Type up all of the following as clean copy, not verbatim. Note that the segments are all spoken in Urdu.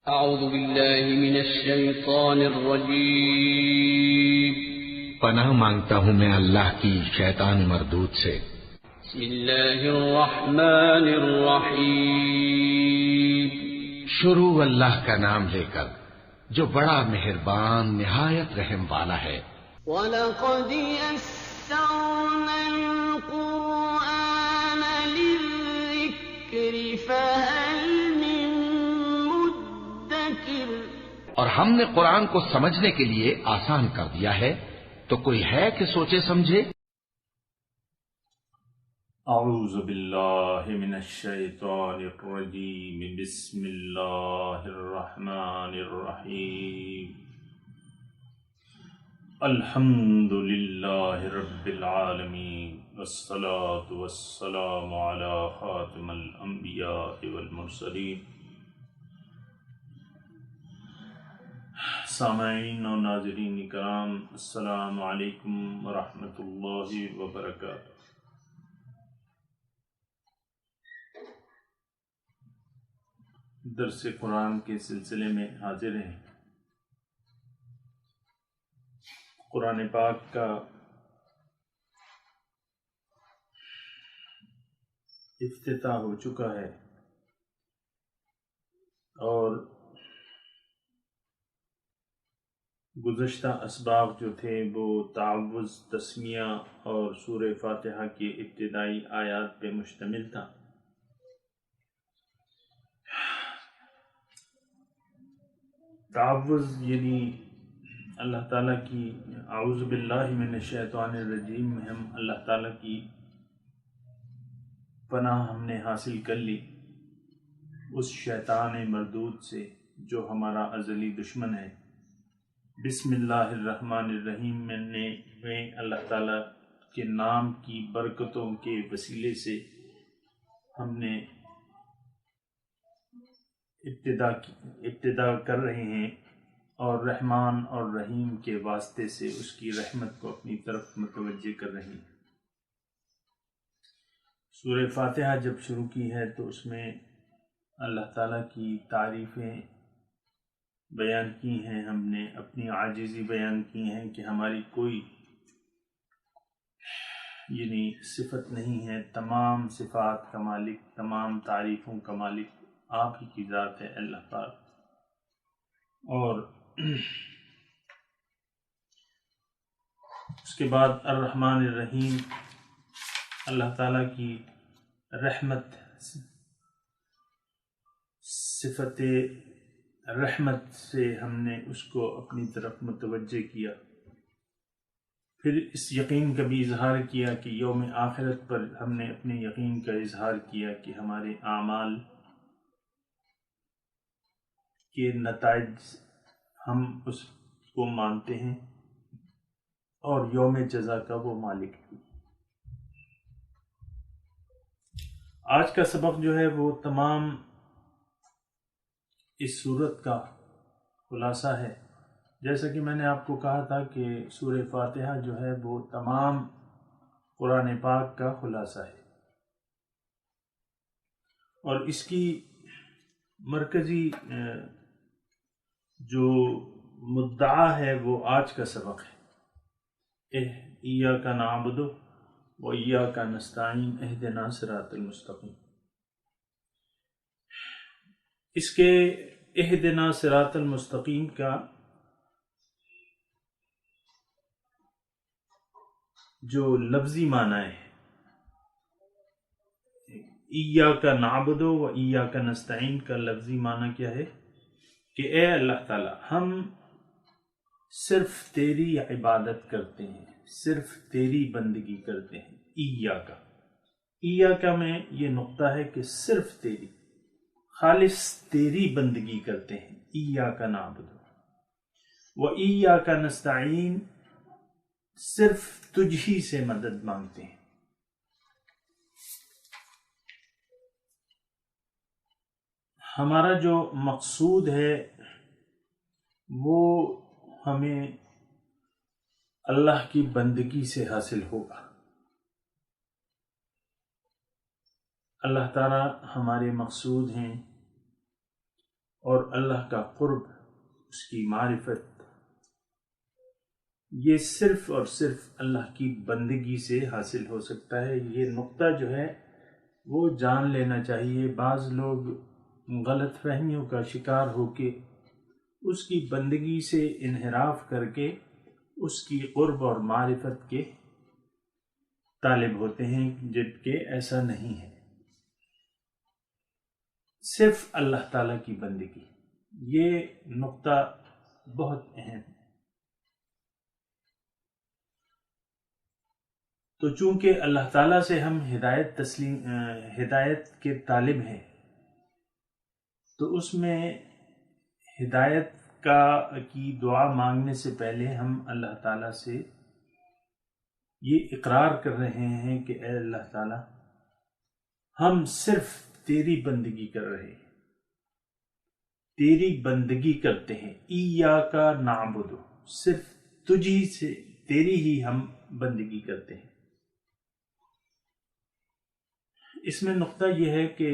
أعوذ بالله من الشيطان الرجيم. پناہ مانگتا ہوں میں اللہ کی شیطان مردود سے. بسم الله الرحمن الرحيم. شروع اللہ کا نام لے کر جو بڑا مہربان نہایت رحم والا ہے. وَلَقَدْ يَسَّرْنَا الْقُرْآنَ لِلذِّكْرِ فَهَلْ مِن مُّدَّكِرٍ. اور ہم نے قرآن کو سمجھنے کے لیے آسان کر دیا ہے تو کوئی ہے کہ سوچے سمجھے. اعوذ باللہ من الشیطان الرجیم. بسم اللہ الرحمن الرحیم. الحمد للہ رب العالمین والصلاة والسلام علی خاتم الانبیاء والمرسلین. سامعین و ناظرین کرام، السلام علیکم ورحمۃ اللہ وبرکاتہ. درس قرآن کے سلسلے میں حاضر ہیں. قرآن پاک کا افتتاح ہو چکا ہے اور گزشتہ اسباق جو تھے وہ تعوذ، تسمیہ اور سورہ فاتحہ کی ابتدائی آیات پہ مشتمل تھا. تعوذ یعنی اللہ تعالیٰ کی، اعوذ باللہ من الشیطان الرجیم میں ہم اللہ تعالیٰ کی پناہ ہم نے حاصل کر لی اس شیطان مردود سے جو ہمارا ازلی دشمن ہے. بسم اللہ الرحمن الرحیم میں اللہ تعالیٰ کے نام کی برکتوں کے وسیلے سے ہم نے ابتدا کر رہے ہیں اور رحمان اور رحیم کے واسطے سے اس کی رحمت کو اپنی طرف متوجہ کر رہے ہیں. سورہ فاتحہ جب شروع کی ہے تو اس میں اللہ تعالیٰ کی تعریفیں بیان کی ہیں، ہم نے اپنی عاجزی بیان کی ہیں کہ ہماری کوئی یعنی صفت نہیں ہے. تمام صفات کا مالک، تمام تعریفوں کا مالک آپ ہی کی ذات ہے اللہ پاک. اور اس کے بعد الرحمن الرحیم، اللہ تعالیٰ کی رحمت، صفت رحمت سے ہم نے اس کو اپنی طرف متوجہ کیا. پھر اس یقین کا بھی اظہار کیا کہ یوم آخرت پر ہم نے اپنے یقین کا اظہار کیا کہ ہمارے اعمال کے نتائج ہم اس کو مانتے ہیں اور یوم جزا کا وہ مالک ہے. آج کا سبق جو ہے وہ تمام اس صورت کا خلاصہ ہے. جیسا کہ میں نے آپ کو کہا تھا کہ سورہ فاتحہ جو ہے وہ تمام قرآن پاک کا خلاصہ ہے اور اس کی مرکزی جو مدعا ہے وہ آج کا سبق ہے. ایاک نعبد و ایاک نستعین اہدنا صراط المستقیم. اس کے اہدنا صراط المستقیم کا جو لفظی معنی ہے، ایاک نعبد و ایاک نستعین کا لفظی معنی کیا ہے کہ اے اللہ تعالی ہم صرف تیری عبادت کرتے ہیں، صرف تیری بندگی کرتے ہیں. ایاک میں یہ نقطہ ہے کہ صرف تیری، خالص تیری بندگی کرتے ہیں. ایاک نعبد و ایاک نستعین، صرف تجھ ہی سے مدد مانگتے ہیں. ہمارا جو مقصود ہے وہ ہمیں اللہ کی بندگی سے حاصل ہوگا. اللہ تعالیٰ ہمارے مقصود ہیں اور اللہ کا قرب، اس کی معرفت، یہ صرف اور صرف اللہ کی بندگی سے حاصل ہو سکتا ہے۔ یہ نقطہ جو ہے وہ جان لینا چاہیے۔ بعض لوگ غلط فہمیوں کا شکار ہو کے اس کی بندگی سے انحراف کر کے اس کی قرب اور معرفت کے طالب ہوتے ہیں، جبکہ ایسا نہیں ہے۔ صرف اللہ تعالیٰ کی بندگی، یہ نقطہ بہت اہم ہے۔ تو چونکہ اللہ تعالیٰ سے ہم ہدایت کے طالب ہیں، تو اس میں ہدایت کی دعا مانگنے سے پہلے ہم اللہ تعالیٰ سے یہ اقرار کر رہے ہیں کہ اے اللہ تعالیٰ، ہم صرف تیری بندگی کر رہے ہیں، تیری بندگی کرتے ہیں۔ ایاک نعبد، صرف تجھی سے، تیری ہی ہم بندگی کرتے ہیں۔ اس میں نقطہ یہ ہے کہ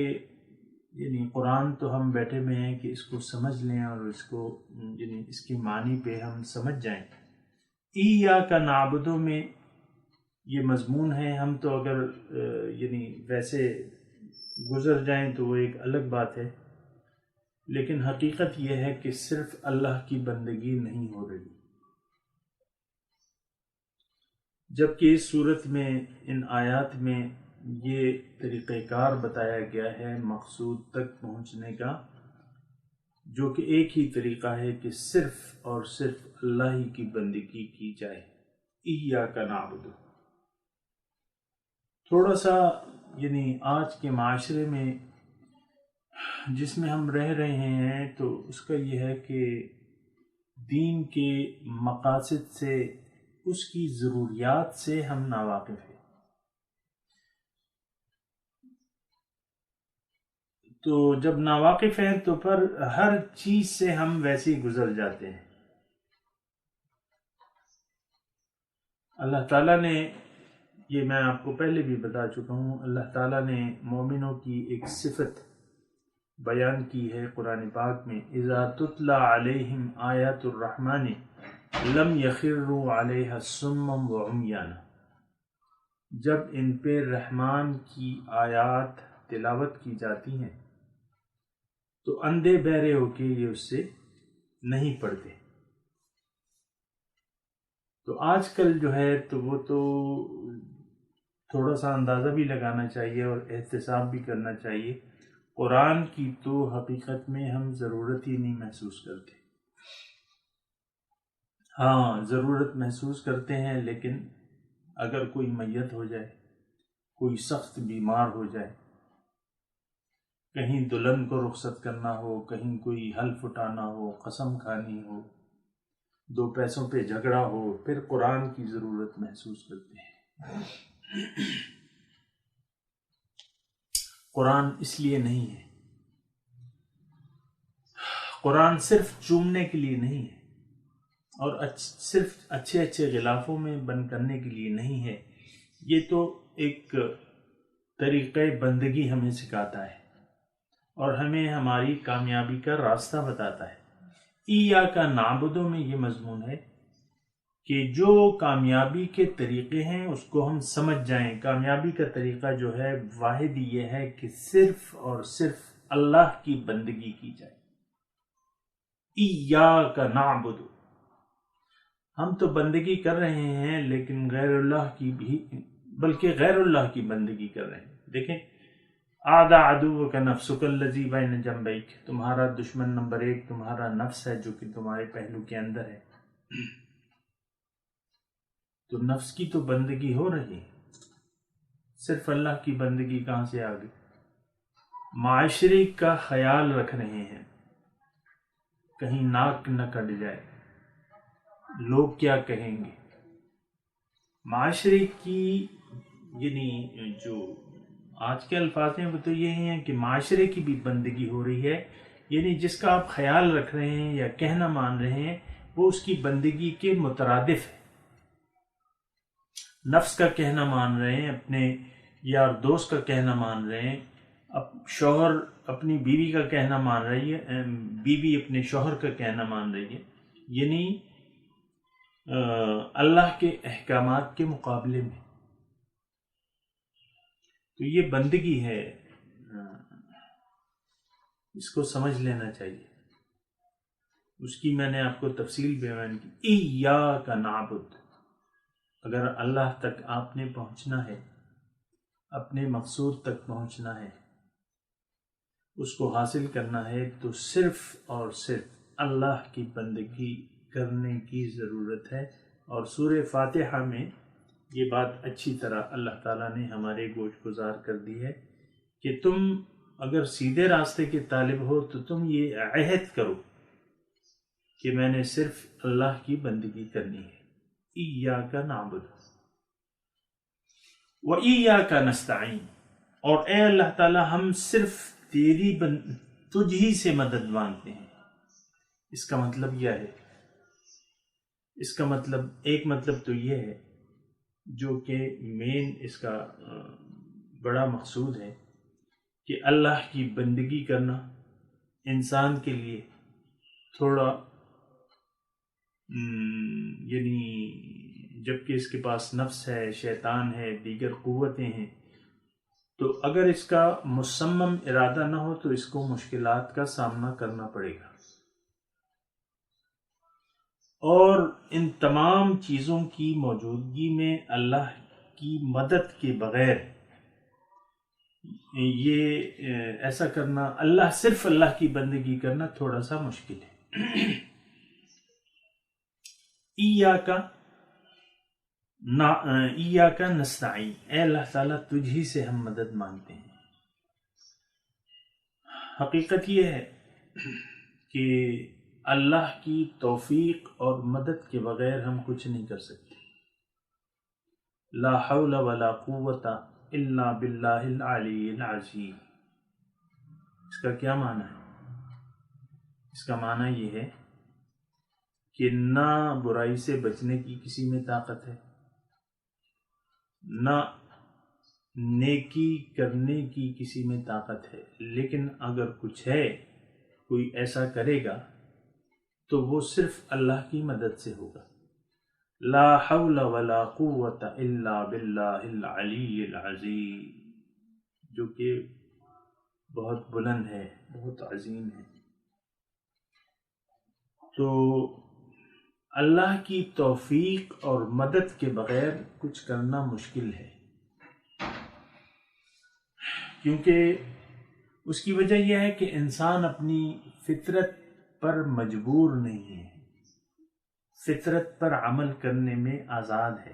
یعنی قرآن تو ہم بیٹھے ہوئے ہیں کہ اس کو سمجھ لیں اور اس کو یعنی اس کے معنی پہ ہم سمجھ جائیں۔ ایاک نعبد میں یہ مضمون ہے، ہم تو اگر یعنی ویسے گزر جائیں تو وہ ایک الگ بات ہے، لیکن حقیقت یہ ہے کہ صرف اللہ کی بندگی نہیں ہو رہی، جبکہ اس صورت میں ان آیات میں یہ طریقہ کار بتایا گیا ہے مقصود تک پہنچنے کا، جو کہ ایک ہی طریقہ ہے کہ صرف اور صرف اللہ ہی کی بندگی کی جائے۔ ایاک نعبد تھوڑا سا یعنی آج کے معاشرے میں جس میں ہم رہ رہے ہیں، تو اس کا یہ ہے کہ دین کے مقاصد سے، اس کی ضروریات سے ہم ناواقف ہیں۔ تو جب ناواقف ہیں تو پھر ہر چیز سے ہم ویسے ہی گزر جاتے ہیں۔ اللہ تعالیٰ نے، یہ میں آپ کو پہلے بھی بتا چکا ہوں، اللہ تعالیٰ نے مومنوں کی ایک صفت بیان کی ہے قرآن پاک میں، اذا تتلی علیہم آیات الرحمن لم یخروا علیہا صما وعمیانا، جب ان پہ رحمان کی آیات تلاوت کی جاتی ہیں تو اندھے بہرے ہو کے یہ اس سے نہیں پڑھتے۔ تو آج کل جو ہے تو وہ تو تھوڑا سا اندازہ بھی لگانا چاہیے اور احتساب بھی کرنا چاہیے، قرآن کی تو حقیقت میں ہم ضرورت ہی نہیں محسوس کرتے۔ ہاں ضرورت محسوس کرتے ہیں، لیکن اگر کوئی میت ہو جائے، کوئی سخت بیمار ہو جائے، کہیں دلہن کو رخصت کرنا ہو، کہیں کوئی حلف اٹھانا ہو، قسم کھانی ہو، دو پیسوں پہ جھگڑا ہو، پھر قرآن کی ضرورت محسوس کرتے ہیں۔ قرآن اس لیے نہیں ہے، قرآن صرف چومنے کے لیے نہیں ہے، اور صرف اچھے اچھے غلافوں میں بند کرنے کے لیے نہیں ہے، یہ تو ایک طریقہ بندگی ہمیں سکھاتا ہے اور ہمیں ہماری کامیابی کا راستہ بتاتا ہے۔ ایاک نعبد میں یہ مضمون ہے کہ جو کامیابی کے طریقے ہیں اس کو ہم سمجھ جائیں۔ کامیابی کا طریقہ جو ہے واحد یہ ہے کہ صرف اور صرف اللہ کی بندگی کی جائے۔ ایاک نعبد، ہم تو بندگی کر رہے ہیں لیکن غیر اللہ کی بھی، بلکہ غیر اللہ کی بندگی کر رہے ہیں۔ دیکھیں، آدھا عدو کا نفسک الذی بین جنبیک، تمہارا دشمن نمبر 1 تمہارا نفس ہے جو کہ تمہارے پہلو کے اندر ہے۔ تو نفس کی تو بندگی ہو رہی ہے، صرف اللہ کی بندگی کہاں سے آ گئی؟ معاشرے کا خیال رکھ رہے ہیں، کہیں ناک نہ کٹ جائے، لوگ کیا کہیں گے، معاشرے کی یعنی جو آج کے الفاظ ہیں وہ تو یہی ہیں کہ معاشرے کی بھی بندگی ہو رہی ہے، یعنی جس کا آپ خیال رکھ رہے ہیں یا کہنا مان رہے ہیں وہ اس کی بندگی کے مترادف ہے۔ نفس کا کہنا مان رہے ہیں، اپنے یار دوست کا کہنا مان رہے ہیں، اب شوہر اپنی بیوی کا کہنا مان رہی ہے، بیوی اپنے شوہر کا کہنا مان رہی ہے، یعنی اللہ کے احکامات کے مقابلے میں، تو یہ بندگی ہے، اس کو سمجھ لینا چاہیے۔ اس کی میں نے آپ کو تفصیل بیان کی۔ ایاک نعبد، اگر اللہ تک آپ نے پہنچنا ہے، اپنے مقصود تک پہنچنا ہے، اس کو حاصل کرنا ہے، تو صرف اور صرف اللہ کی بندگی کرنے کی ضرورت ہے۔ اور سورہ فاتحہ میں یہ بات اچھی طرح اللہ تعالیٰ نے ہمارے گوش گزار کر دی ہے کہ تم اگر سیدھے راستے کے طالب ہو تو تم یہ عہد کرو کہ میں نے صرف اللہ کی بندگی کرنی ہے۔ ایاک نعبد و ایاک نستعین، اور اے اللہ تعالیٰ ہم صرف تجھ ہی سے مدد مانگتے ہیں۔ اس کا مطلب یہ ہے، اس کا مطلب ایک مطلب تو یہ ہے جو کہ مین اس کا بڑا مقصود ہے کہ اللہ کی بندگی کرنا انسان کے لیے تھوڑا یعنی جبکہ اس کے پاس نفس ہے، شیطان ہے، دیگر قوتیں ہیں، تو اگر اس کا مصمم ارادہ نہ ہو تو اس کو مشکلات کا سامنا کرنا پڑے گا، اور ان تمام چیزوں کی موجودگی میں اللہ کی مدد کے بغیر یہ ایسا کرنا، صرف اللہ کی بندگی کرنا تھوڑا سا مشکل ہے۔ ایاک نستعین، اے اللہ تعالیٰ تجھ ہی سے ہم مدد مانگتے ہیں۔ حقیقت یہ ہے کہ اللہ کی توفیق اور مدد کے بغیر ہم کچھ نہیں کر سکتے۔ لا حول ولا قوت الا باللہ العلی العظیم۔ اس کا کیا معنی ہے؟ اس کا معنی یہ ہے کہ نہ برائی سے بچنے کی کسی میں طاقت ہے، نہ نیکی کرنے کی کسی میں طاقت ہے، لیکن اگر کچھ ہے، کوئی ایسا کرے گا تو وہ صرف اللہ کی مدد سے ہوگا۔ لا حول ولا قوت الا باللہ العلی العظیم، جو کہ بہت بلند ہے، بہت عظیم ہے۔ تو اللہ کی توفیق اور مدد کے بغیر کچھ کرنا مشکل ہے، کیونکہ اس کی وجہ یہ ہے کہ انسان اپنی فطرت پر مجبور نہیں ہے، فطرت پر عمل کرنے میں آزاد ہے۔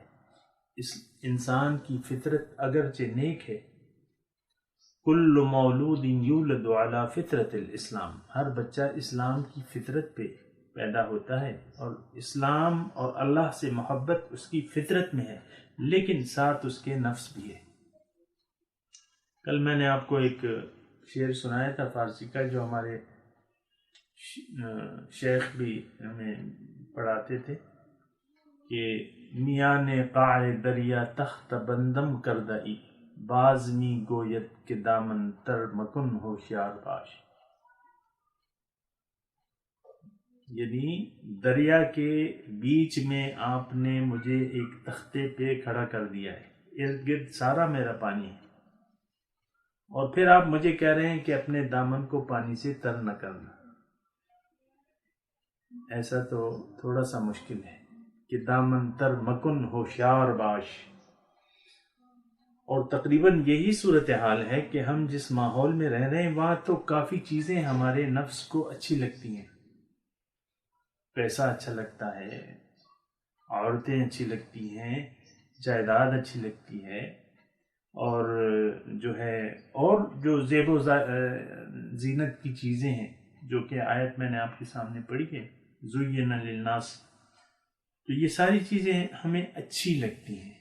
اس انسان کی فطرت اگرچہ نیک ہے، کل مولود یولد علی فطرت الاسلام، ہر بچہ اسلام کی فطرت پہ پیدا ہوتا ہے، اور اسلام اور اللہ سے محبت اس کی فطرت میں ہے، لیکن ساتھ اس کے نفس بھی ہے۔ کل میں نے آپ کو ایک شعر سنایا تھا فارسی کا، جو ہمارے شیخ بھی ہمیں پڑھاتے تھے کہ میاں نے قاع دریا تخت بندم کردئی، بازمی گویت کے دامن تر مکن ہوشیار باش۔ یعنی دریا کے بیچ میں آپ نے مجھے ایک تختے پہ کھڑا کر دیا ہے، ارد گرد سارا میرا پانی ہے، اور پھر آپ مجھے کہہ رہے ہیں کہ اپنے دامن کو پانی سے تر نہ کرنا۔ ایسا تو تھوڑا سا مشکل ہے کہ دامن تر مکن ہوشیار باش، اور تقریباً یہی صورتحال ہے کہ ہم جس ماحول میں رہ رہے ہیں وہاں تو کافی چیزیں ہمارے نفس کو اچھی لگتی ہیں، پیسہ اچھا لگتا ہے، عورتیں اچھی لگتی ہیں، جائیداد اچھی لگتی ہے، اور جو زیب و زینت کی چیزیں ہیں، جو کہ آیت میں نے آپ کے سامنے پڑھی ہے، زُیِّنَ لِلنَّاسِ، تو یہ ساری چیزیں ہمیں اچھی لگتی ہیں۔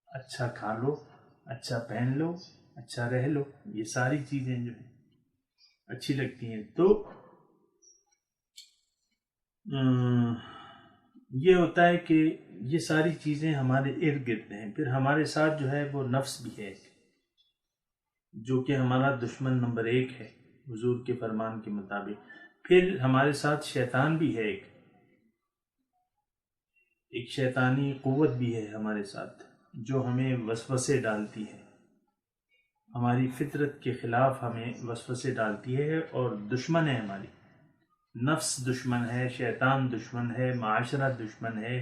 اچھا کھا لو، اچھا پہن لو، اچھا رہ لو، یہ ساری چیزیں جو ہیں اچھی لگتی ہیں۔ تو یہ ہوتا ہے کہ یہ ساری چیزیں ہمارے ارد گرد ہیں، پھر ہمارے ساتھ جو ہے وہ نفس بھی ہے، جو کہ ہمارا دشمن نمبر 1 ہے، حضور کے فرمان کے مطابق۔ پھر ہمارے ساتھ شیطان بھی ہے، ایک شیطانی قوت بھی ہے ہمارے ساتھ، جو ہمیں وسوسے ڈالتی ہے، ہماری فطرت کے خلاف ہمیں وسوسے ڈالتی ہے، اور دشمن ہے ہماری، نفس دشمن ہے، شیطان دشمن ہے، معاشرہ دشمن ہے،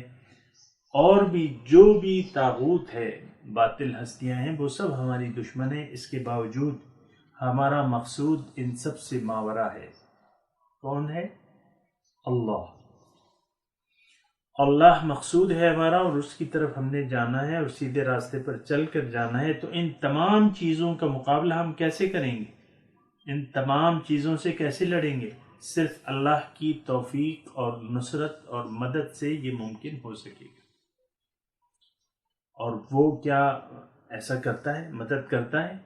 اور بھی جو بھی طاغوت ہے، باطل ہستیاں ہیں، وہ سب ہماری دشمن ہیں۔ اس کے باوجود ہمارا مقصود ان سب سے ماورا ہے۔ کون ہے؟ اللہ۔ اللہ مقصود ہے ہمارا، اور اس کی طرف ہم نے جانا ہے، اور سیدھے راستے پر چل کر جانا ہے۔ تو ان تمام چیزوں کا مقابلہ ہم کیسے کریں گے؟ ان تمام چیزوں سے کیسے لڑیں گے؟ صرف اللہ کی توفیق اور نصرت اور مدد سے یہ ممکن ہو سکے گا۔ اور وہ کیا ایسا کرتا ہے؟ مدد کرتا ہے؟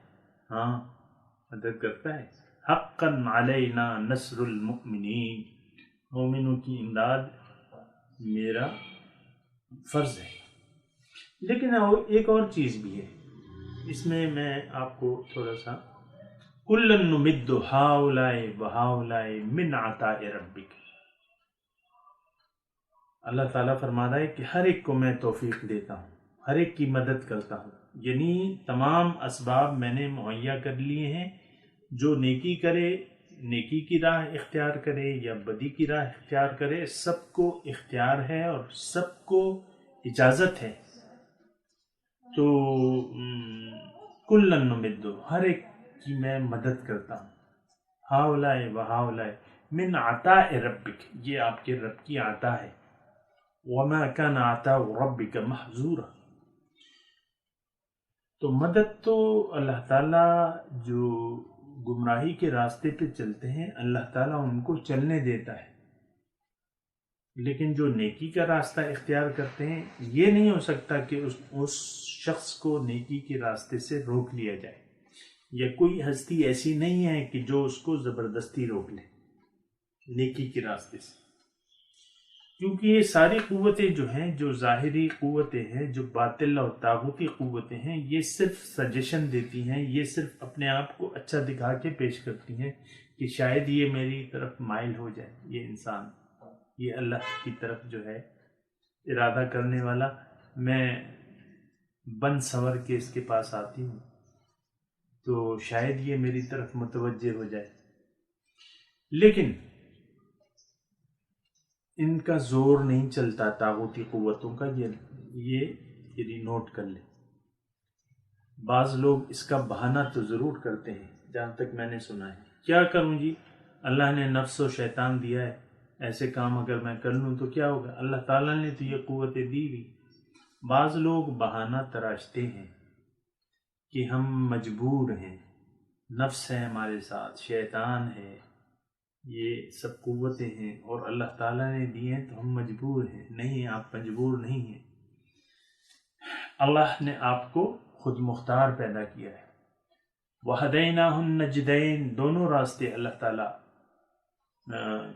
ہاں، مدد کرتا ہے۔ حقا علینا نصر المؤمنین، مومنوں کی امداد میرا فرض ہے۔ لیکن ایک اور چیز بھی ہے، اس میں آپ کو تھوڑا سا، کُلًا نُمِدُّ ہؤلاء وہؤلاء من عطاء ربک، اللہ تعالیٰ فرما رہا ہے کہ ہر ایک کو میں توفیق دیتا ہوں، ہر ایک کی مدد کرتا ہوں، یعنی تمام اسباب میں نے مہیا کر لیے ہیں۔ جو نیکی کرے، نیکی کی راہ اختیار کرے یا بدی کی راہ اختیار کرے، سب کو اختیار ہے اور سب کو اجازت ہے۔ تو کُلًا نُمِدُّ، ہر ایک کی میں مدد کرتا ہوں، ہؤلاء وہؤلاء من عطاء ربک، یہ آپ کے رب کی عطا ہے۔ وما كان عطاء ربک محظورا، تو مدد تو اللہ تعالیٰ جو گمراہی کے راستے پہ چلتے ہیں، اللہ تعالیٰ ان کو چلنے دیتا ہے، لیکن جو نیکی کا راستہ اختیار کرتے ہیں، یہ نہیں ہو سکتا کہ اس شخص کو نیکی کے راستے سے روک لیا جائے، یا کوئی ہستی ایسی نہیں ہے کہ جو اس کو زبردستی روک لے نیکی کے راستے سے، کیونکہ یہ ساری قوتیں جو ہیں، جو ظاہری قوتیں ہیں، جو باطل اور طاغوتی قوتیں ہیں، یہ صرف سجیشن دیتی ہیں، یہ صرف اپنے آپ کو اچھا دکھا کے پیش کرتی ہیں کہ شاید یہ میری طرف مائل ہو جائے، یہ انسان، یہ اللہ کی طرف جو ہے ارادہ کرنے والا، میں بن سنور کے اس کے پاس آتی ہوں تو شاید یہ میری طرف متوجہ ہو جائے۔ لیکن ان کا زور نہیں چلتا طاغوتی قوتوں کا، یہ نوٹ کر لیں۔ بعض لوگ اس کا بہانہ تو ضرور کرتے ہیں، جہاں تک میں نے سنا ہے، کیا کروں جی، اللہ نے نفس و شیطان دیا ہے، ایسے کام اگر میں کر لوں تو کیا ہوگا، اللہ تعالیٰ نے تو یہ قوتیں دی ہوئی۔ بعض لوگ بہانہ تراشتے ہیں کہ ہم مجبور ہیں، نفس ہے ہمارے ساتھ، شیطان ہے، یہ سب قوتیں ہیں اور اللہ تعالیٰ نے دی ہیں تو ہم مجبور ہیں۔ نہیں، آپ مجبور نہیں ہیں، اللہ نے آپ کو خود مختار پیدا کیا ہے۔ وَهَدَيْنَاهُ النَّجْدَيْنِ، دونوں راستے اللہ تعالیٰ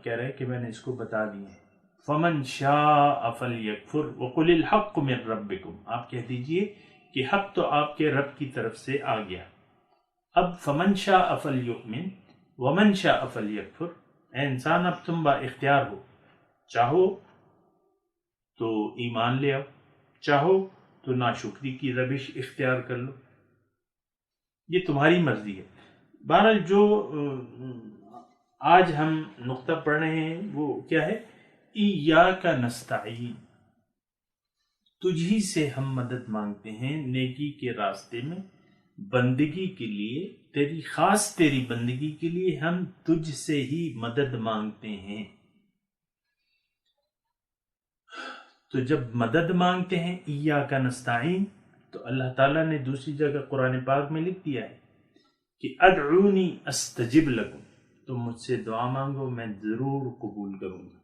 کہہ رہے کہ میں نے اس کو بتا دیے ہیں۔ فَمَنْ شَاءَ فَلْيَكْفُرْ وَقُلِ الْحَقُّ مِنْ رَبِّكُمْ، آپ کہہ دیجئے کہ حق تو آپ کے رب کی طرف سے آ گیا۔ اب فَمَنْ شَاءَ فَلْيُؤْمِنْ وَمَنْ شَاءَ فَلْيَكْفُرْ، اے انسان اب تم با اختیار ہو، چاہو تو ایمان لے آؤ، چاہو تو ناشکری کی روش اختیار کر لو، یہ تمہاری مرضی ہے۔ بہرحال جو آج ہم نقطہ پڑھ رہے ہیں وہ کیا ہے؟ ایاک نستعین، تجھی سے ہم مدد مانگتے ہیں نیکی کے راستے میں، بندگی کے لیے، تیری بندگی کے لیے ہم تجھ سے ہی مدد مانگتے ہیں۔ تو جب مدد مانگتے ہیں ایاک نستعین، تو اللہ تعالیٰ نے دوسری جگہ قرآن پاک میں لکھ دیا ہے کہ ادعونی استجب لکم، تم مجھ سے دعا مانگو میں ضرور قبول کروں گا۔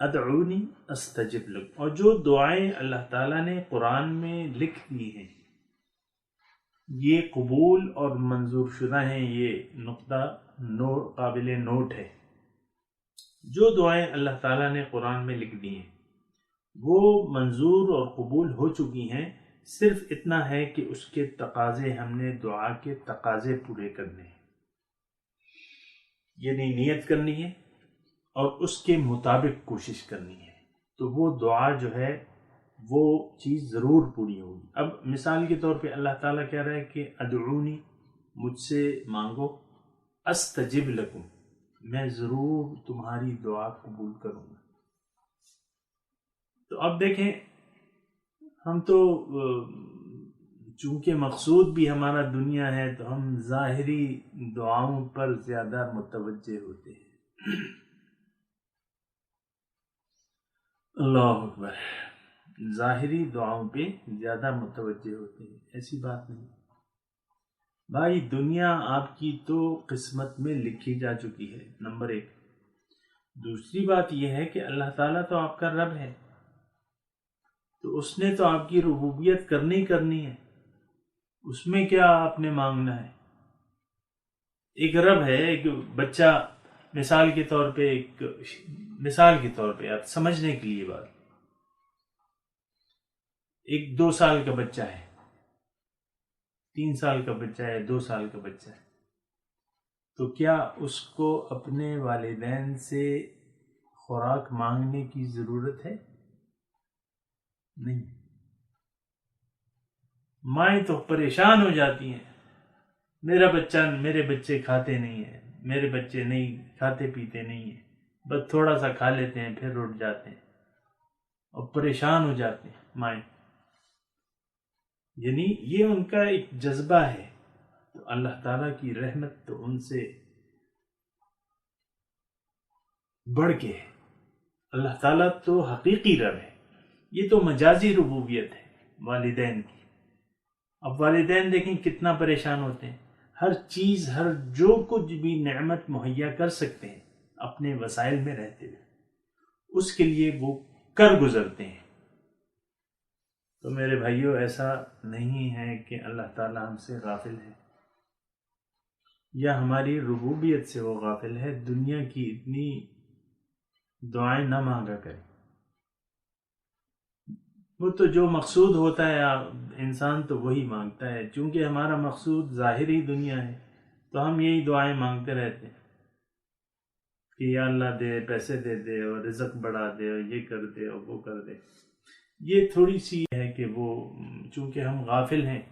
ادعونی استجب لکم، اور جو دعائیں اللہ تعالیٰ نے قرآن میں لکھ دی ہیں یہ قبول اور منظور شدہ ہیں، یہ نقطہ قابل نوٹ ہے۔ جو دعائیں اللہ تعالیٰ نے قرآن میں لکھ دی ہیں وہ منظور اور قبول ہو چکی ہیں، صرف اتنا ہے کہ اس کے تقاضے، ہم نے دعا کے تقاضے پورے کرنے ہیں۔ یعنی نیت کرنی ہے اور اس کے مطابق کوشش کرنی ہے، تو وہ دعا جو ہے وہ چیز ضرور پوری ہوگی۔ اب مثال کے طور پہ اللہ تعالیٰ کہہ رہا ہے کہ ادعونی، مجھ سے مانگو، استجب لکم، میں ضرور تمہاری دعا قبول کروں گا۔ تو اب دیکھیں، ہم تو چونکہ مقصود بھی ہمارا دنیا ہے تو ہم ظاہری دعاؤں پر زیادہ متوجہ ہوتے ہیں۔ اللہ اکبر، ظاہری دعاؤں پہ زیادہ متوجہ ہوتے ہیں، ایسی بات نہیں بھائی۔ دنیا آپ کی تو قسمت میں لکھی جا چکی ہے، نمبر 1۔ دوسری بات یہ ہے کہ اللہ تعالیٰ تو آپ کا رب ہے، تو اس نے تو آپ کی ربوبیت کرنی ہے، اس میں کیا آپ نے مانگنا ہے؟ ایک رب ہے، ایک بچہ، مثال کے طور پہ آپ سمجھنے کے لیے بات، ایک 2 سال کا بچہ ہے، 3 سال کا بچہ ہے، 2 سال کا بچہ ہے، تو کیا اس کو اپنے والدین سے خوراک مانگنے کی ضرورت ہے؟ نہیں۔ مائیں تو پریشان ہو جاتی ہیں، میرے بچے کھاتے نہیں ہیں، میرے بچے نہیں کھاتے پیتے نہیں ہیں، بس تھوڑا سا کھا لیتے ہیں پھر اٹھ جاتے ہیں، اور پریشان ہو جاتے ہیں مائیں۔ یعنی یہ ان کا ایک جذبہ ہے، تو اللہ تعالیٰ کی رحمت تو ان سے بڑھ کے ہے۔ اللہ تعالیٰ تو حقیقی رب ہے، یہ تو مجازی ربوبیت ہے والدین کی۔ اب والدین دیکھیں کتنا پریشان ہوتے ہیں، ہر چیز، ہر جو کچھ بھی نعمت مہیا کر سکتے ہیں اپنے وسائل میں رہتے ہوئے، اس کے لیے وہ کر گزرتے ہیں۔ تو میرے بھائیوں، ایسا نہیں ہے کہ اللہ تعالیٰ ہم سے غافل ہے یا ہماری ربوبیت سے وہ غافل ہے۔ دنیا کی اتنی دعائیں نہ مانگا کریں، وہ تو جو مقصود ہوتا ہے انسان تو وہی مانگتا ہے۔ چونکہ ہمارا مقصود ظاہری دنیا ہے تو ہم یہی دعائیں مانگتے رہتے ہیں کہ یا اللہ دے، پیسے دے دے، اور رزق بڑھا دے، اور یہ کر دے اور وہ کر دے۔ یہ تھوڑی سی ہے کہ وہ چونکہ ہم غافل ہیں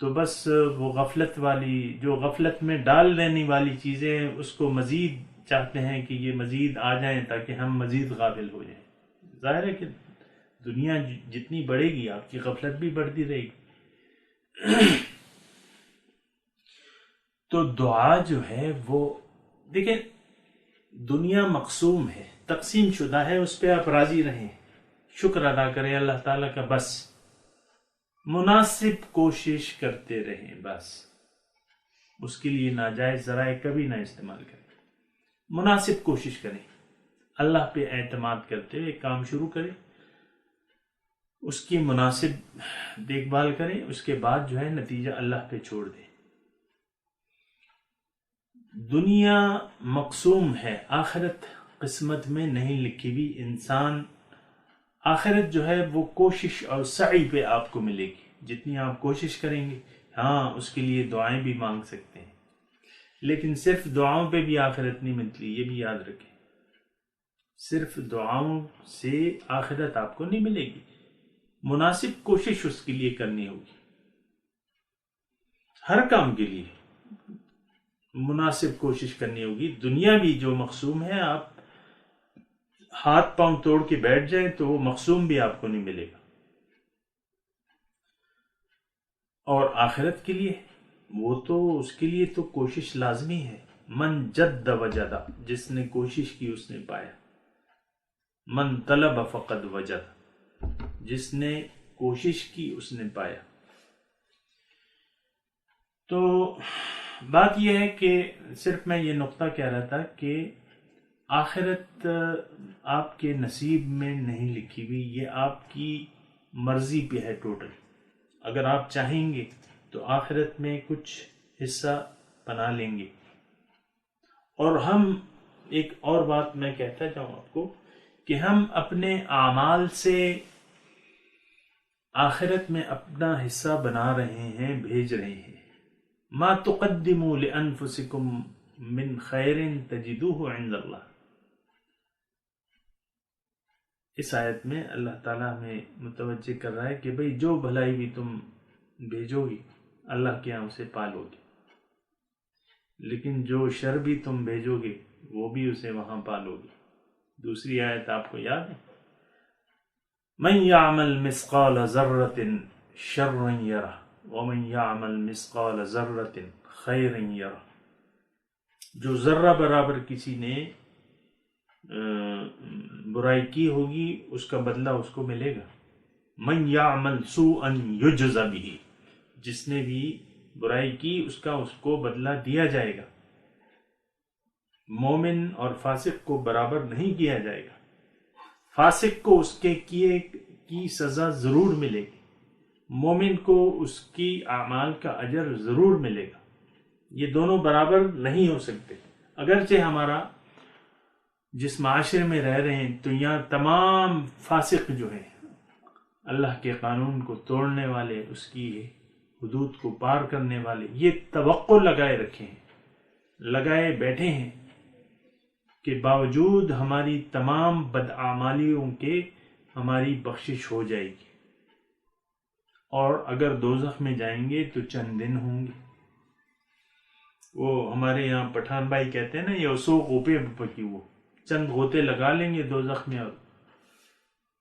تو بس وہ غفلت والی، جو غفلت میں ڈال دینے والی چیزیں، اس کو مزید چاہتے ہیں کہ یہ مزید آ جائیں تاکہ ہم مزید غافل ہو جائیں۔ ظاہر ہے کہ دنیا جتنی بڑھے گی آپ کی غفلت بھی بڑھتی رہے گی۔ تو دعا جو ہے وہ، دیکھیں، دنیا مقسوم ہے، تقسیم شدہ ہے، اس پہ آپ راضی رہیں، شکر ادا کریں اللہ تعالیٰ کا، بس مناسب کوشش کرتے رہیں، بس اس کے لیے ناجائز ذرائع کبھی نہ استعمال کریں، مناسب کوشش کریں، اللہ پہ اعتماد کرتے ہوئے کام شروع کریں، اس کی مناسب دیکھ بھال کریں، اس کے بعد جو ہے نتیجہ اللہ پہ چھوڑ دیں۔ دنیا مقسوم ہے، آخرت قسمت میں نہیں لکھی ہوئی۔ انسان آخرت جو ہے وہ کوشش اور سعی پہ آپ کو ملے گی، جتنی آپ کوشش کریں گے۔ ہاں، اس کے لیے دعائیں بھی مانگ سکتے ہیں، لیکن صرف دعاؤں پہ بھی آخرت نہیں ملتی، یہ بھی یاد رکھیں۔ صرف دعاؤں سے آخرت آپ کو نہیں ملے گی، مناسب کوشش اس کے لیے کرنی ہوگی۔ ہر کام کے لیے مناسب کوشش کرنی ہوگی۔ دنیا بھی جو مقسوم ہے، آپ ہاتھ پاؤں توڑ کے بیٹھ جائیں تو وہ مقسوم بھی آپ کو نہیں ملے گا۔ اور آخرت کے لیے وہ تو، اس کے لیے تو کوشش لازمی ہے۔ من جد وجد، جس نے کوشش کی اس نے پایا۔ من طلب فقد وجد، جس نے کوشش کی اس نے پایا۔ تو بات یہ ہے کہ صرف میں یہ نقطہ کہہ رہا تھا کہ آخرت آپ کے نصیب میں نہیں لکھی ہوئی، یہ آپ کی مرضی پہ ہے ٹوٹل۔ اگر آپ چاہیں گے تو آخرت میں کچھ حصہ بنا لیں گے۔ اور ہم، ایک اور بات میں کہتا جاؤں آپ کو، کہ ہم اپنے اعمال سے آخرت میں اپنا حصہ بنا رہے ہیں، بھیج رہے ہیں۔ ما تقدموا لانفسکم من خیر تجدوہ عند اللہ. اس آیت میں اللہ تعالیٰ ہمیں متوجہ کر رہا ہے کہ بھئی جو بھلائی بھی تم بھیجو گی اللہ کے یہاں اسے پالو گے، لیکن جو شر بھی تم بھیجو گے وہ بھی اسے وہاں پالو گے. دوسری آیت آپ کو یاد ہے، من یعمل مثقال ذرۃ شرا یرہ ومن یعمل مثقال ذرۃ خیرا یرہ. جو ذرہ برابر کسی نے برائی کی ہوگی اس کا بدلہ اس کو ملے گا. من یعمل سوءا یجز بہ، جس نے بھی برائی کی اس کو بدلہ دیا جائے گا. مومن اور فاسق کو برابر نہیں کیا جائے گا. فاسق کو اس کے کیے کی سزا ضرور ملے گی، مومن کو اس کی اعمال کا اجر ضرور ملے گا. یہ دونوں برابر نہیں ہو سکتے. اگرچہ ہمارا جس معاشرے میں رہ رہے ہیں تو یہاں تمام فاسق جو ہیں، اللہ کے قانون کو توڑنے والے، اس کی حدود کو پار کرنے والے، یہ توقع لگائے رکھے ہیں، لگائے بیٹھے ہیں کہ باوجود ہماری تمام بدعمالیوں کے ہماری بخشش ہو جائے گی، اور اگر دوزخ میں جائیں گے تو چند دن ہوں گے. وہ ہمارے یہاں پٹھان بھائی کہتے ہیں نا، یہ اسو غوپے پکی، وہ چند غوطے لگا لیں گے دوزخ میں.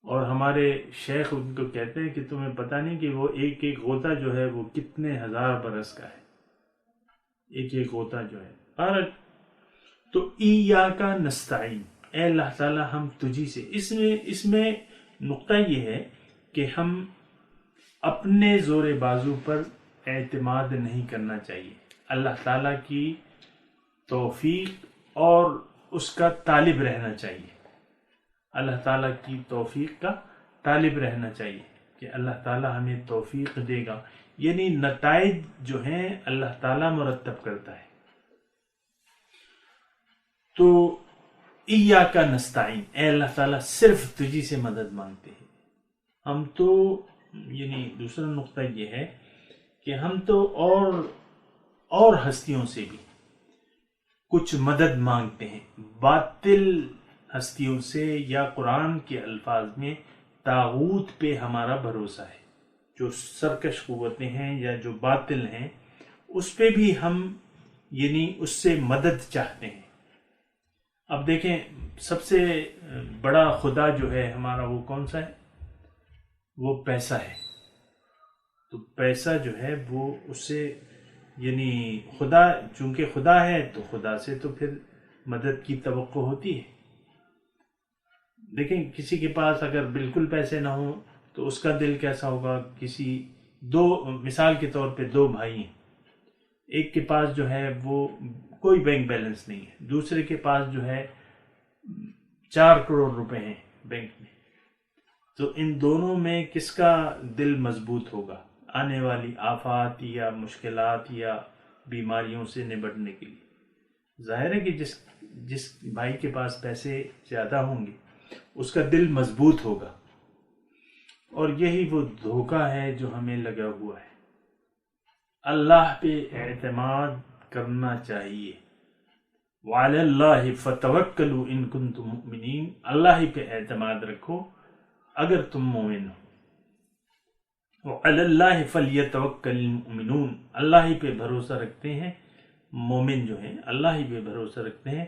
اور ہمارے شیخ ان کو کہتے ہیں کہ تمہیں پتہ نہیں کہ وہ ایک ایک غوطہ جو ہے وہ کتنے ہزار برس کا ہے، ایک ایک غوطہ جو ہے. تو ایاک نستعین، اے اللہ تعالی ہم تجھی سے. اس میں نقطہ یہ ہے کہ ہم اپنے زور بازو پر اعتماد نہیں کرنا چاہیے. اللہ تعالیٰ کی توفیق اور اس کا طالب رہنا چاہیے. اللہ تعالیٰ کی توفیق کا طالب رہنا چاہیے کہ اللہ تعالیٰ ہمیں توفیق دے گا. یعنی نتائج جو ہیں اللہ تعالیٰ مرتب کرتا ہے. تو ایاک نستعین، اے اللہ تعالیٰ صرف تجھی سے مدد مانگتے ہیں. ہم تو یعنی دوسرا نقطہ یہ ہے کہ ہم تو اور ہستیوں سے بھی کچھ مدد مانگتے ہیں. باطل ہستیوں سے یا قرآن کے الفاظ میں طاغوت پہ ہمارا بھروسہ ہے. جو سرکش قوتیں ہیں یا جو باطل ہیں اس پہ بھی ہم یعنی اس سے مدد چاہتے ہیں. اب دیکھیں سب سے بڑا خدا جو ہے ہمارا وہ کون سا ہے؟ وہ پیسہ ہے. تو پیسہ جو ہے وہ اس سے یعنی خدا، چونکہ خدا ہے تو خدا سے تو پھر مدد کی توقع ہوتی ہے. دیکھیں کسی کے پاس اگر بالکل پیسے نہ ہوں تو اس کا دل کیسا ہوگا. مثال کے طور پہ دو بھائی ہیں، ایک کے پاس جو ہے وہ کوئی بینک بیلنس نہیں ہے، دوسرے کے پاس جو ہے 4 کروڑ روپے ہیں بینک میں. تو ان دونوں میں کس کا دل مضبوط ہوگا آنے والی آفات یا مشکلات یا بیماریوں سے نبٹنے کے لیے؟ ظاہر ہے کہ جس بھائی کے پاس پیسے زیادہ ہوں گے اس کا دل مضبوط ہوگا. اور یہی وہ دھوکہ ہے جو ہمیں لگا ہوا ہے. اللہ پہ اعتماد کرنا چاہیے. وعلی اللہ فتوکلوا ان کنتم مؤمنین، اللہ ہی پہ اعتماد رکھو اگر تم مومن ہو. وعلی اللہ فلیتوکل المؤمنون، اللہ ہی پہ بھروسہ رکھتے ہیں مومن جو ہیں، اللہ ہی پہ بھروسہ رکھتے ہیں.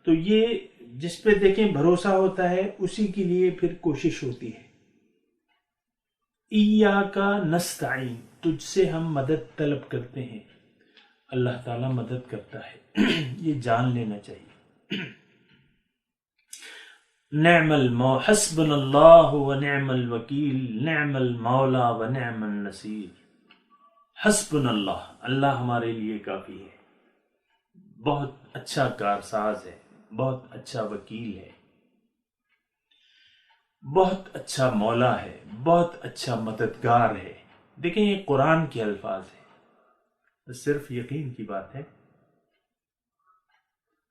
تو یہ جس پہ دیکھیں بھروسہ ہوتا ہے اسی کے لیے پھر کوشش ہوتی ہے. ایاک نستعین، تجھ سے ہم مدد طلب کرتے ہیں. اللہ تعالیٰ مدد کرتا ہے، یہ جان لینا چاہیے. نعم حسبنا اللہ ونعم الوکیل، نعم المولا ونعم النصیر. حسبنا اللہ، اللہ ہمارے لیے کافی ہے، بہت اچھا کارساز ہے، بہت اچھا وکیل ہے، بہت اچھا مولا ہے، بہت اچھا مددگار ہے. دیکھیں یہ قرآن کے الفاظ ہیں، صرف یقین کی بات ہے.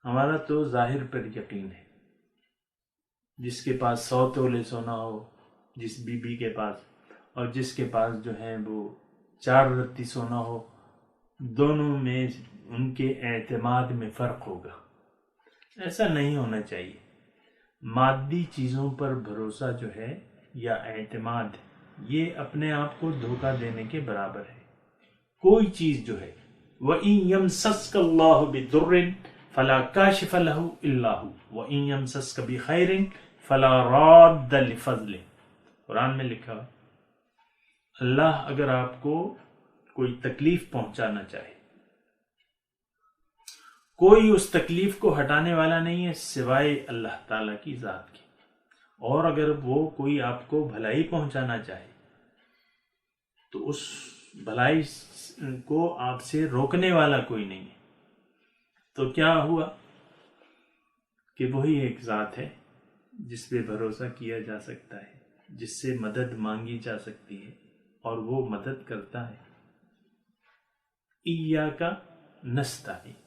ہمارا تو ظاہر پر یقین ہے. جس کے پاس 100 تولے سونا ہو، جس بی کے پاس، اور جس کے پاس جو ہے وہ 4 رتی سونا ہو، دونوں میں ان کے اعتماد میں فرق ہوگا. ایسا نہیں ہونا چاہیے. مادی چیزوں پر بھروسہ جو ہے یا اعتماد، یہ اپنے آپ کو دھوکہ دینے کے برابر ہے. کوئی چیز جو ہے وَإِن يَمْسَسْكَ اللَّهُ بِضُرٍّ فَلَا كَاشِفَ لَهُ إِلَّا هُوَ وَإِن يَمْسَسْكَ بِخَيْرٍ فَلَا رَادَّ لِفَضْلِهِ. قرآن میں لکھا ہے اللہ اگر آپ کو کوئی تکلیف پہنچانا چاہے، کوئی اس تکلیف کو ہٹانے والا نہیں ہے سوائے اللہ تعالیٰ کی ذات کی. اور اگر وہ کوئی آپ کو بھلائی پہنچانا چاہے تو اس بھلائی کو آپ سے روکنے والا کوئی نہیں ہے. تو کیا ہوا کہ وہی ایک ذات ہے جس پہ بھروسہ کیا جا سکتا ہے، جس سے مدد مانگی جا سکتی ہے اور وہ مدد کرتا ہے. ایاک نستعین،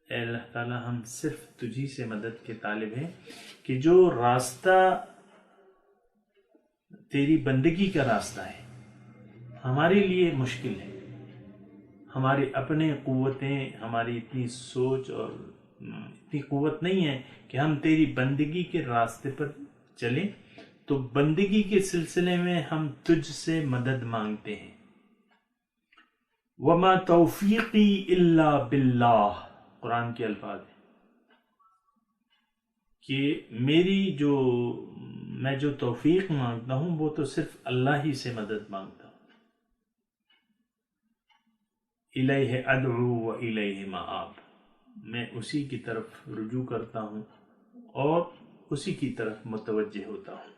اے اللہ تعالی ہم صرف تجھی سے مدد کے طالب ہیں کہ جو راستہ تیری بندگی کا راستہ ہے ہمارے لیے مشکل ہے. ہماری اپنے قوتیں، ہماری اتنی سوچ اور اتنی قوت نہیں ہے کہ ہم تیری بندگی کے راستے پر چلیں. تو بندگی کے سلسلے میں ہم تجھ سے مدد مانگتے ہیں. وما توفیقی الا باللہ، قرآن کے الفاظ ہیں کہ میں جو توفیق مانگتا ہوں وہ تو صرف اللہ ہی سے مدد مانگتا ہوں. الیہ ادعو و الیہ مآب، میں اسی کی طرف رجوع کرتا ہوں اور اسی کی طرف متوجہ ہوتا ہوں.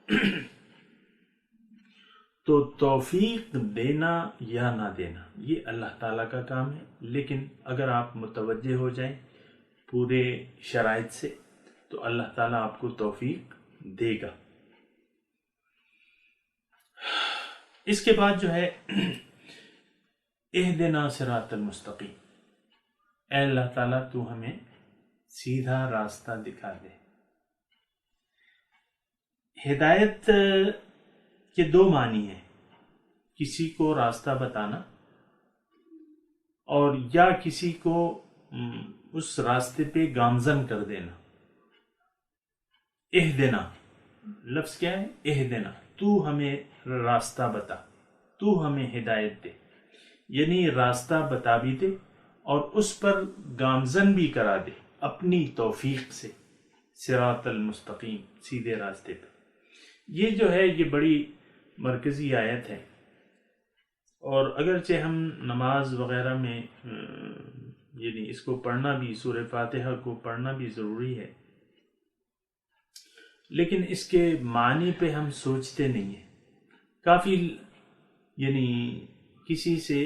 تو توفیق دینا یا نہ دینا یہ اللہ تعالیٰ کا کام ہے، لیکن اگر آپ متوجہ ہو جائیں پورے شرائط سے تو اللہ تعالیٰ آپ کو توفیق دے گا. اس کے بعد جو ہے اہدنا صراط المستقیم، اے اللہ تعالیٰ تو ہمیں سیدھا راستہ دکھا دے. ہدایت کے دو معنی ہیں، کسی کو راستہ بتانا اور یا کسی کو اس راستے پہ گامزن کر دینا. اہدنا لفظ کیا ہے؟ اہدنا، تو ہمیں راستہ بتا، تو ہمیں ہدایت دے، یعنی راستہ بتا بھی دے اور اس پر گامزن بھی کرا دے اپنی توفیق سے. صراط المستقیم، سیدھے راستے پہ. یہ جو ہے یہ بڑی مرکزی آیت ہے، اور اگرچہ ہم نماز وغیرہ میں یعنی اس کو پڑھنا بھی، سورہ فاتحہ کو پڑھنا بھی ضروری ہے، لیکن اس کے معنی پہ ہم سوچتے نہیں ہیں. کافی یعنی کسی سے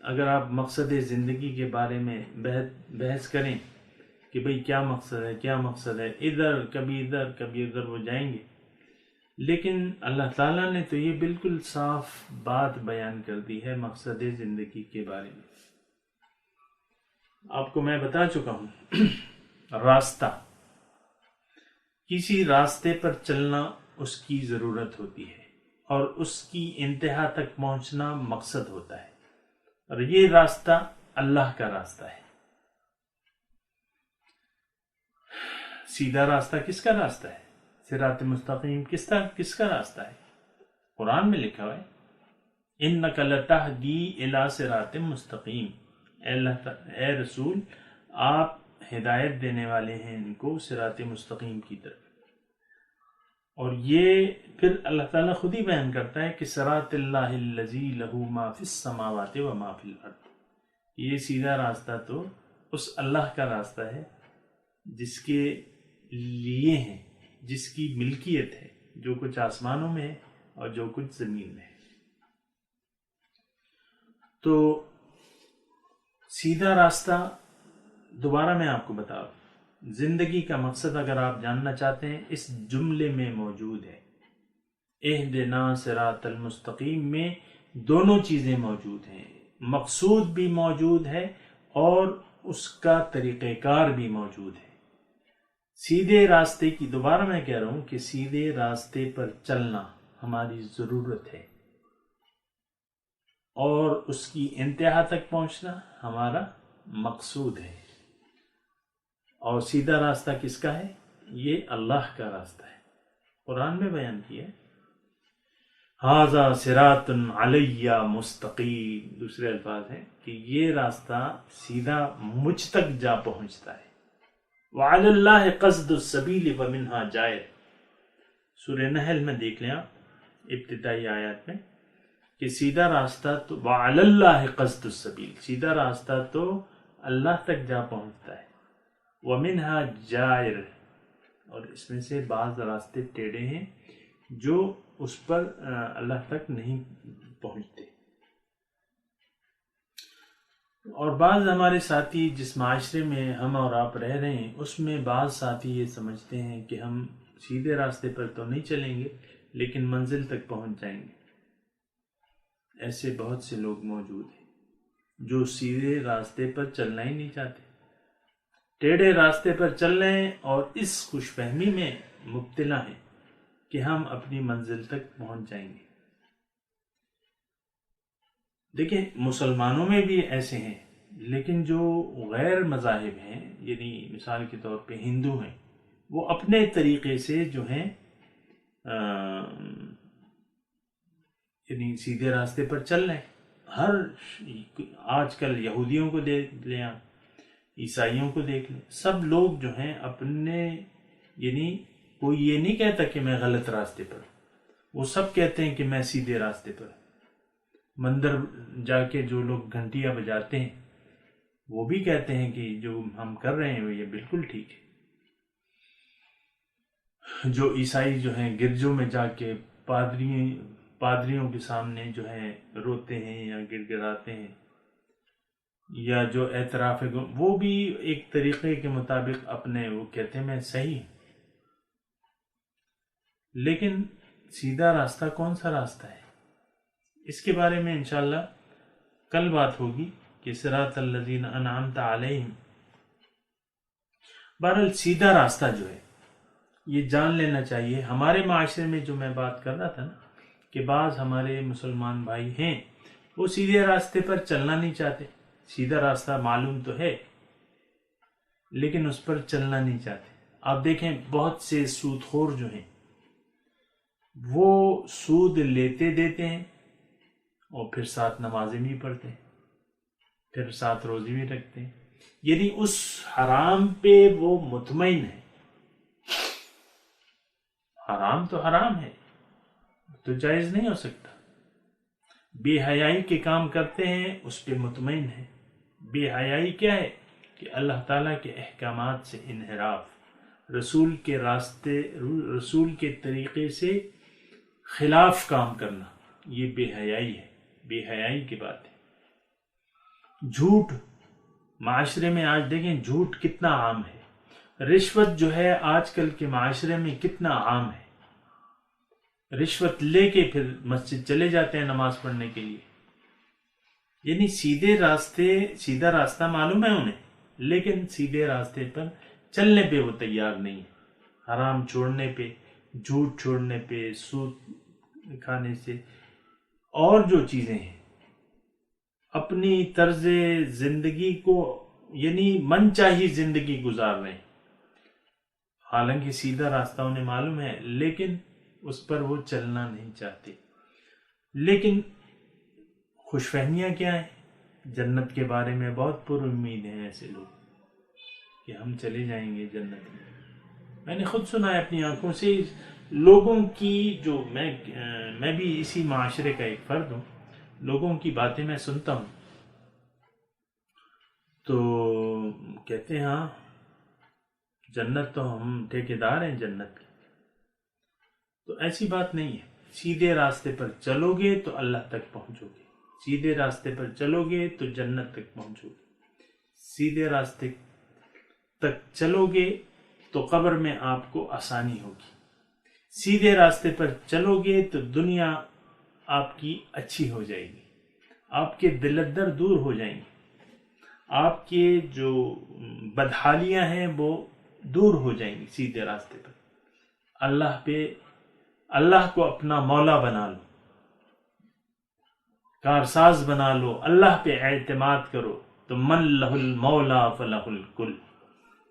اگر آپ مقصد زندگی کے بارے میں بحث کریں کہ بھئی کیا مقصد ہے، کبھی ادھر وہ جائیں گے. لیکن اللہ تعالیٰ نے تو یہ بالکل صاف بات بیان کر دی ہے مقصد زندگی کے بارے میں. آپ کو میں بتا چکا ہوں راستہ، کسی راستے پر چلنا اس کی ضرورت ہوتی ہے اور اس کی انتہا تک پہنچنا مقصد ہوتا ہے، اور یہ راستہ اللہ کا راستہ ہے. سیدھا راستہ کس کا راستہ ہے؟ صراط مستقیم کس کا راستہ ہے؟ قرآن میں لکھا ہوا ہے انک لتہدی الی صراط مستقیم، اے رسول آپ ہدایت دینے والے ہیں ان کو صراط مستقیم کی طرف. اور یہ پھر اللہ تعالیٰ خود ہی بیان کرتا ہے کہ صراط اللہ الذی لہ ما فی السماوات و ما فی الارض، یہ سیدھا راستہ تو اس اللہ کا راستہ ہے جس کے لیے ہیں، جس کی ملکیت ہے، جو کچھ آسمانوں میں ہے اور جو کچھ زمین میں ہے. تو سیدھا راستہ دوبارہ میں آپ کو بتاؤں، زندگی کا مقصد اگر آپ جاننا چاہتے ہیں اس جملے میں موجود ہے. اہدنا صراط المستقیم میں دونوں چیزیں موجود ہیں، مقصود بھی موجود ہے اور اس کا طریقہ کار بھی موجود ہے. سیدھے راستے کی، دوبارہ میں کہہ رہا ہوں کہ سیدھے راستے پر چلنا ہماری ضرورت ہے اور اس کی انتہا تک پہنچنا ہمارا مقصود ہے. اور سیدھا راستہ کس کا ہے؟ یہ اللہ کا راستہ ہے. قرآن میں بیان کیا ہے ھذا صراط علی مستقیم. دوسرے الفاظ ہیں کہ یہ راستہ سیدھا مجھ تک جا پہنچتا ہے. وعلی اللہ قصد السبیل ومنہا جائر. سورہ نحل میں دیکھ لیں آپ ابتدائی آیات میں کہ سیدھا راستہ تو وعلی اللہ قصد السبیل، سیدھا راستہ تو اللہ تک جا پہنچتا ہے. ومنہا جائر، اور اس میں سے بعض راستے ٹیڑھے ہیں جو اس پر اللہ تک نہیں پہنچتے. اور بعض ہمارے ساتھی جس معاشرے میں ہم اور آپ رہ رہے ہیں اس میں بعض ساتھی یہ سمجھتے ہیں کہ ہم سیدھے راستے پر تو نہیں چلیں گے لیکن منزل تک پہنچ جائیں گے. ایسے بہت سے لوگ موجود ہیں جو سیدھے راستے پر چلنا ہی نہیں چاہتے، ٹیڑھے راستے پر چل رہے ہیں اور اس خوش فہمی میں مبتلا ہیں کہ ہم اپنی منزل تک پہنچ جائیں گے. دیکھیں مسلمانوں میں بھی ایسے ہیں، لیکن جو غیر مذاہب ہیں، یعنی مثال کے طور پہ ہندو ہیں، وہ اپنے طریقے سے جو ہیں یعنی سیدھے راستے پر چل رہے ہیں. آج کل یہودیوں کو دیکھ لیں، عیسائیوں کو دیکھ لیں، سب لوگ جو ہیں اپنے، یعنی کوئی یہ نہیں کہتا کہ میں غلط راستے پر، وہ سب کہتے ہیں کہ میں سیدھے راستے پر. مندر جا کے جو لوگ گھنٹیاں بجاتے ہیں وہ بھی کہتے ہیں کہ جو ہم کر رہے ہیں یہ بالکل ٹھیک ہے. جو عیسائی جو ہیں گرجوں میں جا کے پادریوں کے سامنے جو ہے روتے ہیں یا گڑ گڑاتے ہیں، یا جو اعتراف وہ بھی ایک طریقے کے مطابق اپنے وہ کہتے ہیں میں صحیح ہوں. لیکن سیدھا راستہ کون سا راستہ ہے؟ اس کے بارے میں انشاءاللہ کل بات ہوگی کہ صراط الذین انعمت علیہم. بہرحال سیدھا راستہ جو ہے یہ جان لینا چاہیے. ہمارے معاشرے میں جو میں بات کر رہا تھا نا کہ بعض ہمارے مسلمان بھائی ہیں وہ سیدھے راستے پر چلنا نہیں چاہتے. سیدھا راستہ معلوم تو ہے لیکن اس پر چلنا نہیں چاہتے. آپ دیکھیں بہت سے سود خور جو ہیں وہ سود لیتے دیتے ہیں اور پھر ساتھ نمازیں بھی پڑھتے ہیں، پھر ساتھ روزی بھی رکھتے ہیں، یعنی اس حرام پہ وہ مطمئن ہے. حرام تو حرام ہے تو جائز نہیں ہو سکتا. بے حیائی کے کام کرتے ہیں اس پہ مطمئن ہے. بے حیائی کیا ہے؟ کہ اللہ تعالیٰ کے احکامات سے انحراف، رسول کے راستے، رسول کے طریقے سے خلاف کام کرنا، یہ بے حیائی ہے. بے حیائی کی بات ہے. جھوٹ معاشرے میں آج دیکھیں جھوٹ کتنا عام ہے. رشوت جو ہے آج کل کے معاشرے میں کتنا عام ہے. رشوت لے کے پھر مسجد چلے جاتے ہیں نماز پڑھنے کے لیے. یعنی سیدھا راستہ معلوم ہے انہیں لیکن سیدھے راستے پر چلنے پہ وہ تیار نہیں ہے. حرام چھوڑنے پہ، جھوٹ چھوڑنے پہ، سود کھانے سے، اور جو چیزیں ہیں اپنی طرز زندگی کو یعنی من چاہی زندگی گزار رہے ہیں. حالانکہ سیدھا راستہ انہیں معلوم ہے لیکن اس پر وہ چلنا نہیں چاہتے. لیکن خوش فہمیاں کیا ہیں؟ جنت کے بارے میں بہت پر امید ہیں ایسے لوگ کہ ہم چلے جائیں گے جنت میں. میں نے خود سنا ہے اپنی آنکھوں سے لوگوں کی، جو میں بھی اسی معاشرے کا ایک فرد ہوں، لوگوں کی باتیں میں سنتا ہوں تو کہتے ہیں ہاں جنت تو ہم ٹھیکیدار ہیں جنت کے. تو ایسی بات نہیں ہے. سیدھے راستے پر چلو گے تو اللہ تک پہنچو گے، سیدھے راستے پر چلو گے تو جنت تک پہنچو گے. سیدھے راستے تک چلو گے تو قبر میں آپ کو آسانی ہوگی. سیدھے راستے پر چلو گے تو دنیا آپ کی اچھی ہو جائے گی، آپ کے دلدر دور ہو جائیں گے، آپ کے جو بدحالیاں ہیں وہ دور ہو جائیں گی. سیدھے راستے پر اللہ کو اپنا مولا بنا لو، کارساز بنا لو، اللہ پہ اعتماد کرو تو من لہ المولا فلہ الکل،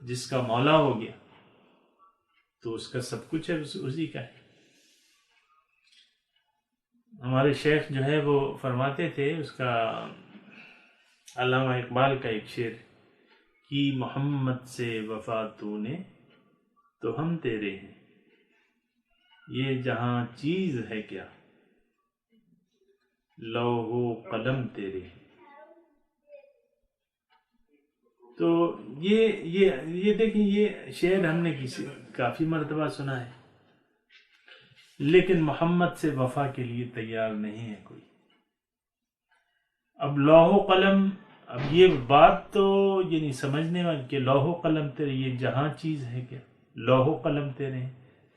جس کا مولا ہو گیا تو اس کا سب کچھ ہے، اسی کا ہے۔ ہمارے شیخ جو ہے وہ فرماتے تھے، اس کا علامہ اقبال کا ایک شعر، کی محمد سے وفا تو نے تو ہم تیرے ہیں، یہ جہاں چیز ہے کیا، لوح و قلم تیرے ہیں۔ تو یہ دیکھیں، یہ شعر ہم نے کافی مرتبہ سنا ہے، لیکن محمد سے وفا کے لیے تیار نہیں ہے کوئی۔ اب لوح و قلم، اب یہ بات تو یعنی سمجھنے والی کہ لوح و قلم تیرے، یہ جہاں چیز ہے کیا، لوح و قلم تیرے ہیں،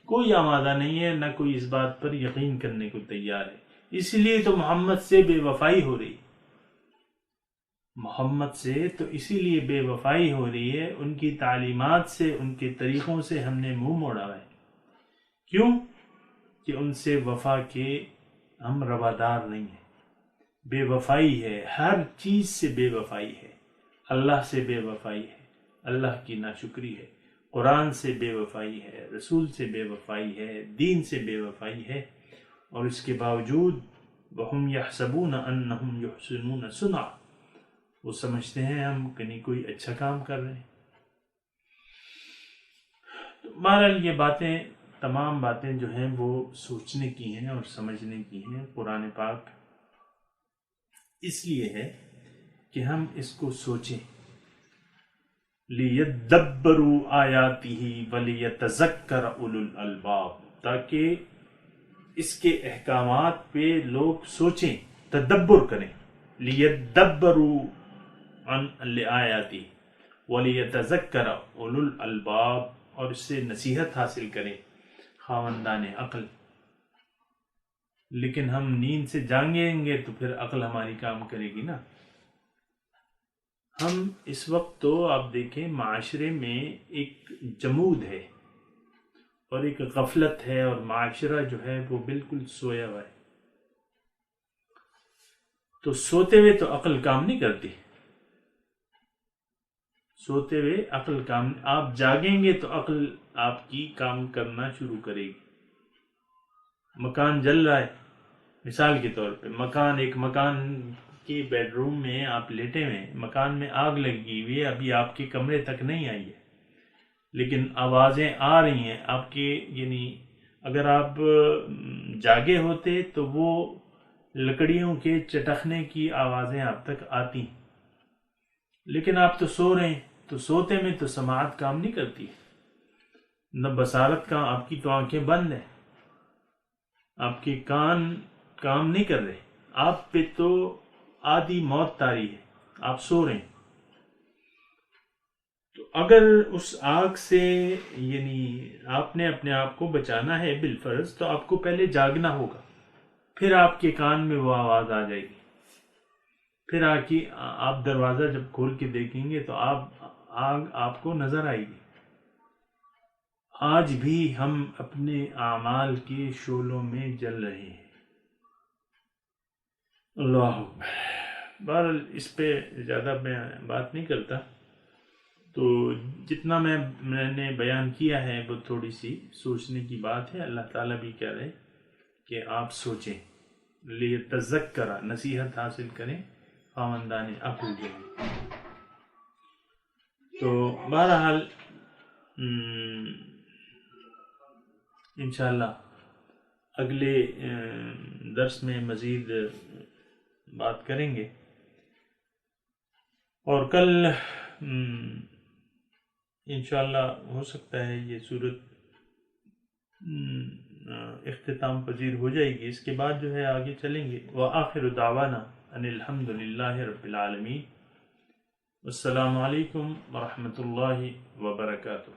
کوئی آمادہ نہیں ہے، نہ کوئی اس بات پر یقین کرنے کو تیار ہے۔ اس لیے تو محمد سے بے وفائی ہو رہی، محمد سے تو اسی لیے بے وفائی ہو رہی ہے، ان کی تعلیمات سے، ان کے طریقوں سے ہم نے منہ موڑا ہے۔ کیوں؟ کہ ان سے وفا کے ہم روادار نہیں ہیں، بے وفائی ہے، ہر چیز سے بے وفائی ہے، اللہ سے بے وفائی ہے، اللہ کی ناشکری ہے، قرآن سے بے وفائی ہے، رسول سے بے وفائی ہے، دین سے بے وفائی ہے، اور اس کے باوجود وَهُمْ يَحْسَبُونَ أَنَّهُمْ يُحْسِنُونَ صُنْعًا، وہ سمجھتے ہیں ہم کہیں کوئی اچھا کام کر رہے ہیں۔ تو بہرحال یہ باتیں، تمام باتیں جو ہیں وہ سوچنے کی ہیں اور سمجھنے کی ہیں۔ قرآن پاک اس لیے ہے کہ ہم اس کو سوچیں، لِيَدَّبَّرُوا آیَاتِهِ وَلِيَتَذَكَّرَ أُولُو الْأَلْبَابِ، تاکہ اس کے احکامات پہ لوگ سوچیں، تدبر کریں۔ لِيَدَّبَّرُوا عن آیاتی وَلِيَتَذَكَّرَ أُولُو الْأَلْبَابِ، اور اس سے نصیحت حاصل کریں خاوندان عقل۔ لیکن ہم نیند سے جاگیں گے تو پھر عقل ہماری کام کرے گی نا۔ ہم اس وقت تو آپ دیکھیں معاشرے میں ایک جمود ہے اور ایک غفلت ہے، اور معاشرہ جو ہے وہ بالکل سویا ہوا ہے۔ تو سوتے ہوئے تو عقل کام نہیں کرتی، سوتے ہوئے عقل کام، آپ جاگیں گے تو عقل آپ کی کام کرنا شروع کرے گی۔ مکان جل رہا ہے، مثال کے طور پہ ایک مکان کے بیڈ روم میں آپ لیٹے ہوئے، مکان میں آگ لگی ہوئی ہے، ابھی آپ کے کمرے تک نہیں آئی ہے، لیکن آوازیں آ رہی ہیں آپ کے، یعنی اگر آپ جاگے ہوتے تو وہ لکڑیوں کے چٹخنے کی آوازیں آپ تک آتی، لیکن آپ تو سو رہے ہیں، تو سوتے میں تو سماعت کام نہیں کرتی، نہ بصارت کا، آپ کی تو آنکھیں بند ہیں، آپ کے کان کام نہیں کر رہے، آپ پہ تو آدھی موت طاری ہے، آپ سو رہے ہیں۔ تو اگر اس آگ سے یعنی آپ نے اپنے آپ کو بچانا ہے بالفرض، تو آپ کو پہلے جاگنا ہوگا، پھر آپ کے کان میں وہ آواز آ جائے گی، پھر آپ دروازہ جب کھول کے دیکھیں گے تو آگ آپ کو نظر آئے گی۔ آج بھی ہم اپنے اعمال کے شعلوں میں جل رہے ہیں۔ اللہ اکبر۔ بہرحال اس پہ زیادہ میں بات نہیں کرتا، تو جتنا میں نے بیان کیا ہے وہ تھوڑی سی سوچنے کی بات ہے۔ اللہ تعالیٰ بھی کہہ رہے کہ آپ سوچیں، لیتذکر، نصیحت حاصل کریں خاوندان عقل جو ہے۔ تو بہرحال انشاءاللہ اگلے درس میں مزید بات کریں گے، اور کل انشاءاللہ ہو سکتا ہے یہ صورت اختتام پذیر ہو جائے گی، اس کے بعد جو ہے آگے چلیں گے۔ وآخر دعوانا ان الحمد للہ رب العالمین۔ السلام علیکم ورحمۃ اللہ وبرکاتہ۔